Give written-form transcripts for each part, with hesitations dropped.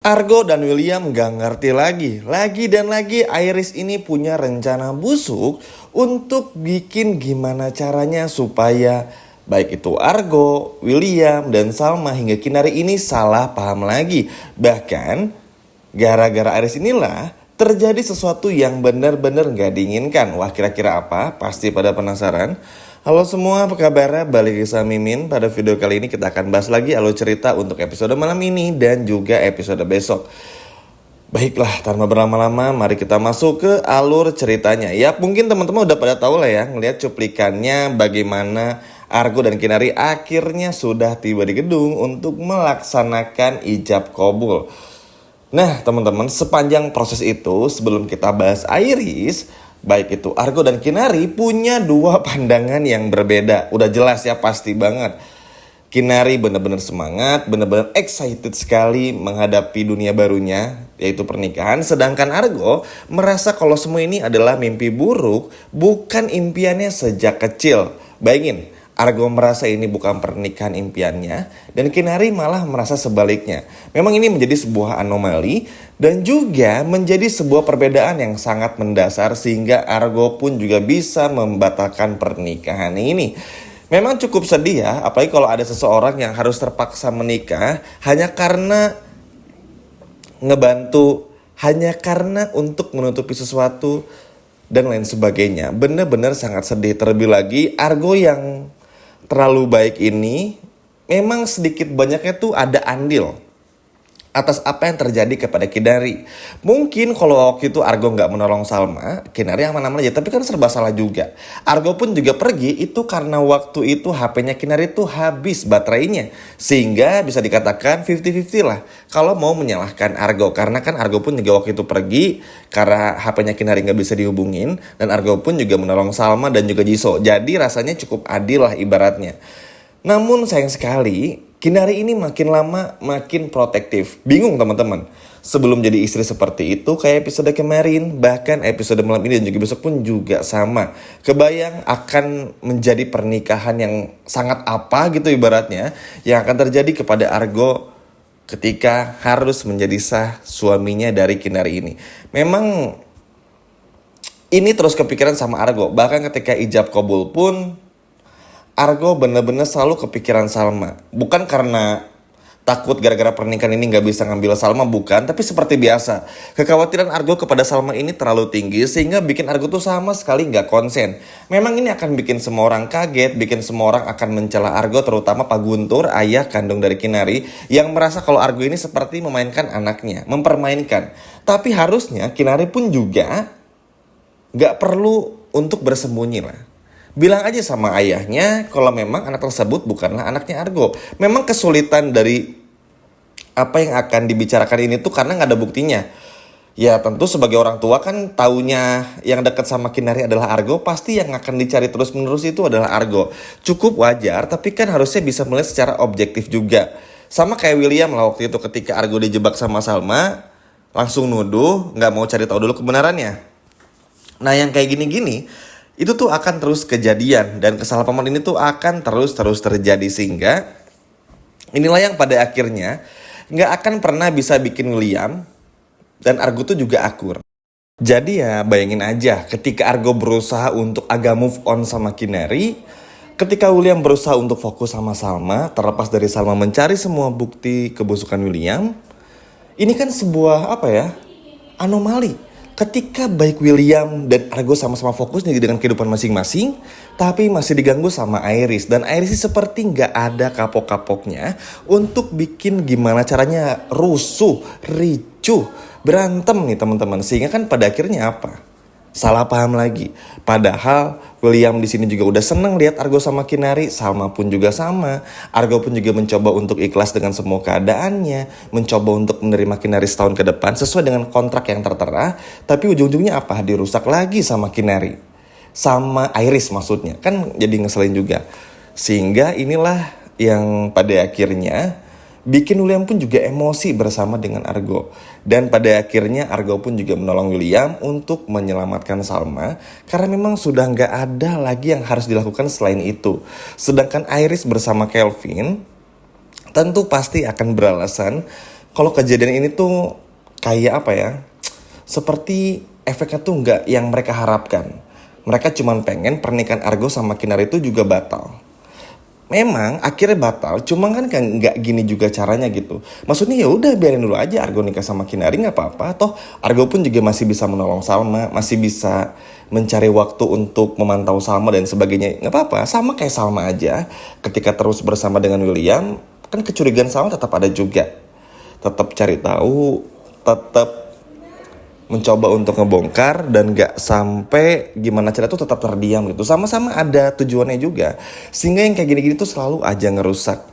Argo dan William gak ngerti lagi. Lagi dan lagi Iris ini punya rencana busuk untuk bikin gimana caranya supaya baik itu Argo, William, dan Salma hingga Kinari ini salah paham lagi. Bahkan gara-gara Iris inilah terjadi sesuatu yang benar-benar gak diinginkan. Wah, kira-kira apa? Pasti pada penasaran. Halo semua, apa kabarnya? Balik sama Mimin. Pada video kali ini kita akan bahas lagi alur cerita untuk episode malam ini dan juga episode besok. Baiklah, tanpa berlama-lama, mari kita masuk ke alur ceritanya. Ya, mungkin teman-teman udah pada tahu lah ya, ngelihat cuplikannya bagaimana Argo dan Kinari akhirnya sudah tiba di gedung untuk melaksanakan ijab kabul. Nah, teman-teman, sepanjang proses itu, sebelum kita bahas Iris, baik itu Argo dan Kinari punya dua pandangan yang berbeda. Udah jelas ya, pasti banget. Kinari benar-benar semangat, benar-benar excited sekali menghadapi dunia barunya, yaitu pernikahan. Sedangkan Argo merasa kalau semua ini adalah mimpi buruk, bukan impiannya sejak kecil. Bayangin, Argo merasa ini bukan pernikahan impiannya, dan Kinari malah merasa sebaliknya. Memang ini menjadi sebuah anomali, dan juga menjadi sebuah perbedaan yang sangat mendasar, sehingga Argo pun juga bisa membatalkan pernikahan ini. Memang cukup sedih ya, apalagi kalau ada seseorang yang harus terpaksa menikah hanya karena ngebantu, hanya karena untuk menutupi sesuatu, dan lain sebagainya. Bener-bener sangat sedih. Terlebih lagi Argo yang terlalu baik ini memang sedikit banyaknya tuh ada andil atas apa yang terjadi kepada Kinari. Mungkin kalau waktu itu Argo nggak menolong Salma, Kinari aman-aman aja. Tapi kan serba salah juga. Argo pun juga pergi itu karena waktu itu HP-nya Kinari tuh habis baterainya. Sehingga bisa dikatakan 50-50 lah kalau mau menyalahkan Argo. Karena kan Argo pun juga waktu itu pergi karena HP-nya Kinari nggak bisa dihubungin. Dan Argo pun juga menolong Salma dan juga Jisoo. Jadi rasanya cukup adil lah ibaratnya. Namun sayang sekali, Kinari ini makin lama makin protektif. Bingung teman-teman. Sebelum jadi istri seperti itu kayak episode kemarin, bahkan episode malam ini dan juga besok pun juga sama. Kebayang akan menjadi pernikahan yang sangat apa gitu ibaratnya yang akan terjadi kepada Argo ketika harus menjadi sah suaminya dari Kinari ini. Memang ini terus kepikiran sama Argo. Bahkan ketika ijab kabul pun Argo bener-bener selalu kepikiran Salma. Bukan karena takut gara-gara pernikahan ini gak bisa ngambil Salma, bukan. Tapi seperti biasa, kekhawatiran Argo kepada Salma ini terlalu tinggi sehingga bikin Argo tuh sama sekali gak konsen. Memang ini akan bikin semua orang kaget, bikin semua orang akan mencela Argo, terutama Pak Guntur, ayah kandung dari Kinari, yang merasa kalau Argo ini seperti memainkan anaknya, mempermainkan. Tapi harusnya Kinari pun juga gak perlu untuk bersembunyi lah. Bilang aja sama ayahnya kalau memang anak tersebut bukanlah anaknya Argo. Memang kesulitan dari apa yang akan dibicarakan ini tuh karena gak ada buktinya. Ya tentu sebagai orang tua kan taunya yang dekat sama Kinari adalah Argo. Pasti yang akan dicari terus menerus itu adalah Argo. Cukup wajar tapi kan harusnya bisa melihat secara objektif juga. Sama kayak William lah waktu itu ketika Argo dijebak sama Salma. Langsung nuduh, gak mau cari tahu dulu kebenarannya. Nah yang kayak gini-gini itu tuh akan terus kejadian dan kesalahpahaman ini tuh akan terus terjadi sehingga inilah yang pada akhirnya nggak akan pernah bisa bikin William dan Argo tuh juga akur. Jadi ya bayangin aja ketika Argo berusaha untuk agak move on sama Kinari, ketika William berusaha untuk fokus sama Salma, terlepas dari Salma mencari semua bukti kebusukan William, ini kan sebuah anomali. Ketika baik William dan Argo sama-sama fokus nih dengan kehidupan masing-masing, tapi masih diganggu sama Iris. Dan Iris sih seperti nggak ada kapok-kapoknya untuk bikin gimana caranya rusuh, ricuh, berantem nih teman-teman. Sehingga kan pada akhirnya apa? Salah paham lagi. Padahal William di sini juga udah seneng lihat Argo sama Kinari, Salma pun juga sama. Argo pun juga mencoba untuk ikhlas dengan semua keadaannya, mencoba untuk menerima Kinari setahun ke depan sesuai dengan kontrak yang tertera. Tapi ujung-ujungnya apa? Dirusak lagi sama Kinari, sama Iris maksudnya. Kan jadi ngeselin juga. Sehingga inilah yang pada akhirnya bikin William pun juga emosi bersama dengan Argo. Dan pada akhirnya Argo pun juga menolong William untuk menyelamatkan Salma. Karena memang sudah gak ada lagi yang harus dilakukan selain itu. Sedangkan Iris bersama Kelvin tentu pasti akan beralasan kalau kejadian ini tuh kayak apa ya? Seperti efeknya tuh nggak yang mereka harapkan. Mereka cuma pengen pernikahan Argo sama Kinar itu juga batal. Memang akhirnya batal, cuma kan nggak gini juga caranya gitu. Maksudnya ya udah biarin dulu aja Argo nikah sama Kinari nggak apa-apa. Toh Argo pun juga masih bisa menolong Salma, masih bisa mencari waktu untuk memantau Salma dan sebagainya. Nggak apa-apa, sama kayak Salma aja. Ketika terus bersama dengan William, kan kecurigaan Salma tetap ada juga. Tetap cari tahu, tetap mencoba untuk ngebongkar dan gak sampai gimana cara tuh tetap terdiam gitu. Sama-sama ada tujuannya juga. Sehingga yang kayak gini-gini tuh selalu aja ngerusak.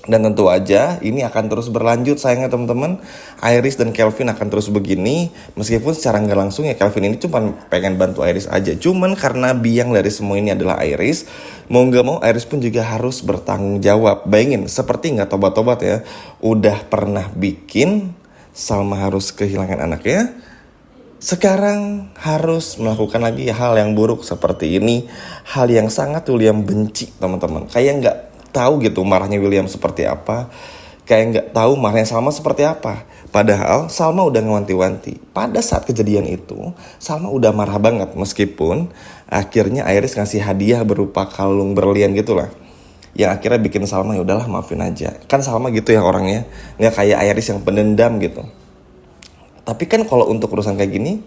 Dan tentu aja ini akan terus berlanjut sayangnya teman-teman. Iris dan Kelvin akan terus begini. Meskipun secara nggak langsung ya Kelvin ini cuma pengen bantu Iris aja. Cuman karena biang dari semua ini adalah Iris. Mau nggak mau Iris pun juga harus bertanggung jawab. Bayangin seperti nggak tobat-tobat ya. Udah pernah bikin Salma harus kehilangan anaknya. Sekarang harus melakukan lagi hal yang buruk seperti ini. Hal yang sangat William benci teman-teman. Kayak nggak tahu gitu marahnya William seperti apa. Kayak nggak tahu marahnya Salma seperti apa. Padahal Salma udah ngewanti-wanti. Pada saat kejadian itu Salma udah marah banget. Meskipun akhirnya Iris ngasih hadiah berupa kalung berlian gitu lah. Yang akhirnya bikin Salma ya udahlah maafin aja. Kan Salma gitu ya orangnya, nggak kayak Iris yang pendendam gitu. Tapi kan kalau untuk urusan kayak gini,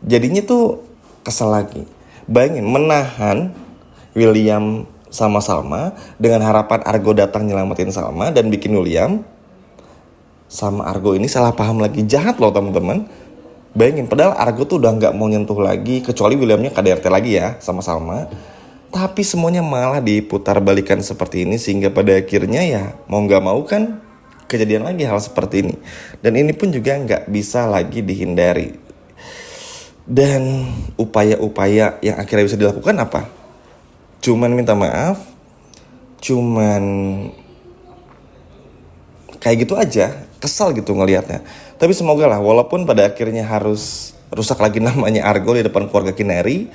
jadinya tuh kesel lagi. Bayangin menahan William sama Salma dengan harapan Argo datang nyelamatin Salma dan bikin William sama Argo ini salah paham lagi. Jahat loh teman-teman. Bayangin padahal Argo tuh udah nggak mau nyentuh lagi kecuali Williamnya KDRT lagi ya sama Salma. Tapi semuanya malah diputar balikan seperti ini sehingga pada akhirnya ya mau gak mau kan kejadian lagi hal seperti ini. Dan ini pun juga gak bisa lagi dihindari. Dan upaya-upaya yang akhirnya bisa dilakukan apa? Cuman minta maaf, cuman kayak gitu aja, kesal gitu ngelihatnya. Tapi semoga lah walaupun pada akhirnya harus rusak lagi namanya Argo di depan keluarga Kinari,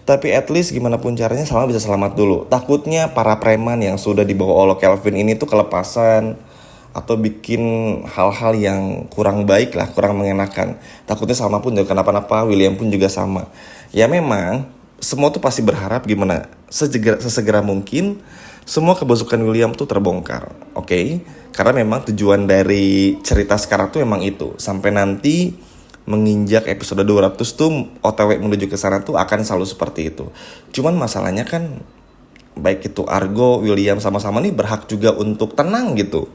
tapi at least gimana pun caranya Salma bisa selamat dulu. Takutnya para preman yang sudah dibawa oleh Kelvin ini tuh kelepasan atau bikin hal-hal yang kurang baik lah, kurang mengenakan. Takutnya Salma pun juga kenapa-napa, William pun juga sama. Ya memang semua tuh pasti berharap gimana sesegera mungkin semua kebusukan William tuh terbongkar. Oke? Karena memang tujuan dari cerita sekarang tuh memang itu. Sampai nanti menginjak episode 200 tuh OTW menuju ke sana tuh akan selalu seperti itu. Cuman masalahnya kan baik itu Argo, William sama-sama nih berhak juga untuk tenang gitu.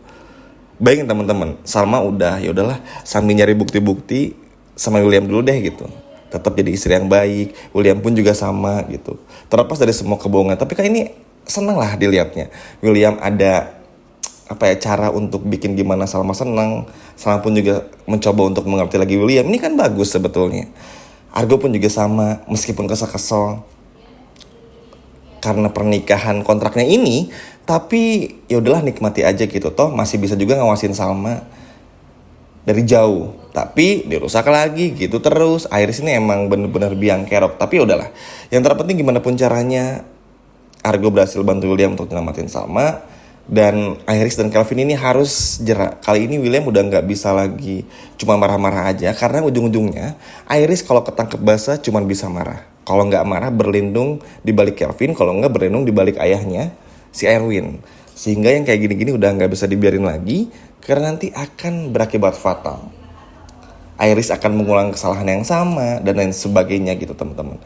Bayangin teman-teman, Salma udah ya udahlah sambil nyari bukti-bukti sama William dulu deh gitu. Tetap jadi istri yang baik, William pun juga sama gitu. Terlepas dari semua kebohongan, tapi kan ini seneng lah dilihatnya. William ada cara untuk bikin gimana Salma senang. Salma pun juga mencoba untuk mengerti lagi William. Ini kan bagus sebetulnya. Argo pun juga sama, meskipun kesel-kesel karena pernikahan kontraknya ini, tapi ya udahlah nikmati aja gitu. Toh masih bisa juga ngawasin Salma dari jauh. Tapi dirusak lagi gitu terus. Iris ini emang bener-bener biang kerok. Tapi ya udahlah. Yang terpenting gimana pun caranya Argo berhasil bantu William untuk nyelamatin Salma. Dan Iris dan Kelvin ini harus jerak. Kali ini William udah gak bisa lagi cuma marah-marah aja. Karena ujung-ujungnya Iris kalau ketangkep basah cuma bisa marah. Kalau gak marah berlindung di balik Kelvin. Kalau gak berlindung di balik ayahnya si Erwin. Sehingga yang kayak gini-gini udah gak bisa dibiarin lagi. Karena nanti akan berakibat fatal. Iris akan mengulang kesalahan yang sama dan lain sebagainya gitu teman-teman.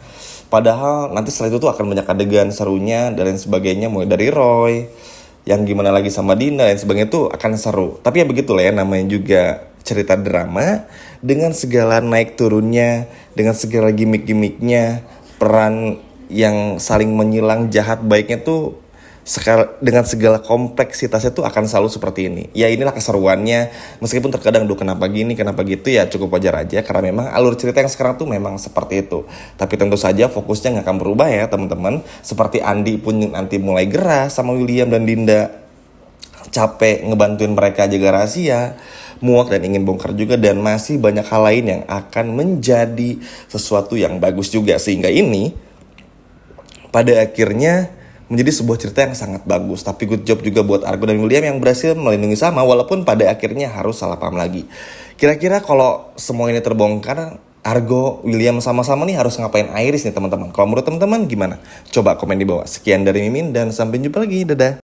Padahal nanti setelah itu tuh akan banyak adegan serunya dan lain sebagainya. Mulai dari Roy, yang gimana lagi sama Dina dan sebagainya tuh akan seru. Tapi ya begitulah ya namanya juga cerita drama dengan segala naik turunnya, dengan segala gimmick-gimmicknya, peran yang saling menyilang jahat baiknya tuh dengan segala kompleksitasnya tuh akan selalu seperti ini. Ya inilah keseruannya. Meskipun terkadang kenapa gini, kenapa gitu ya cukup wajar aja. Karena memang alur cerita yang sekarang tuh memang seperti itu. Tapi tentu saja fokusnya gak akan berubah ya teman-teman. Seperti Andi pun nanti mulai gerah sama William dan Dinda. Capek ngebantuin mereka jaga rahasia, muak dan ingin bongkar juga. Dan masih banyak hal lain yang akan menjadi sesuatu yang bagus juga. Sehingga ini pada akhirnya menjadi sebuah cerita yang sangat bagus. Tapi good job juga buat Argo dan William yang berhasil melindungi Salma walaupun pada akhirnya harus salah paham lagi. Kira-kira kalau semua ini terbongkar, Argo, William sama-sama nih harus ngapain Iris nih teman-teman? Kalau menurut teman-teman gimana? Coba komen di bawah. Sekian dari Mimin dan sampai jumpa lagi. Dadah.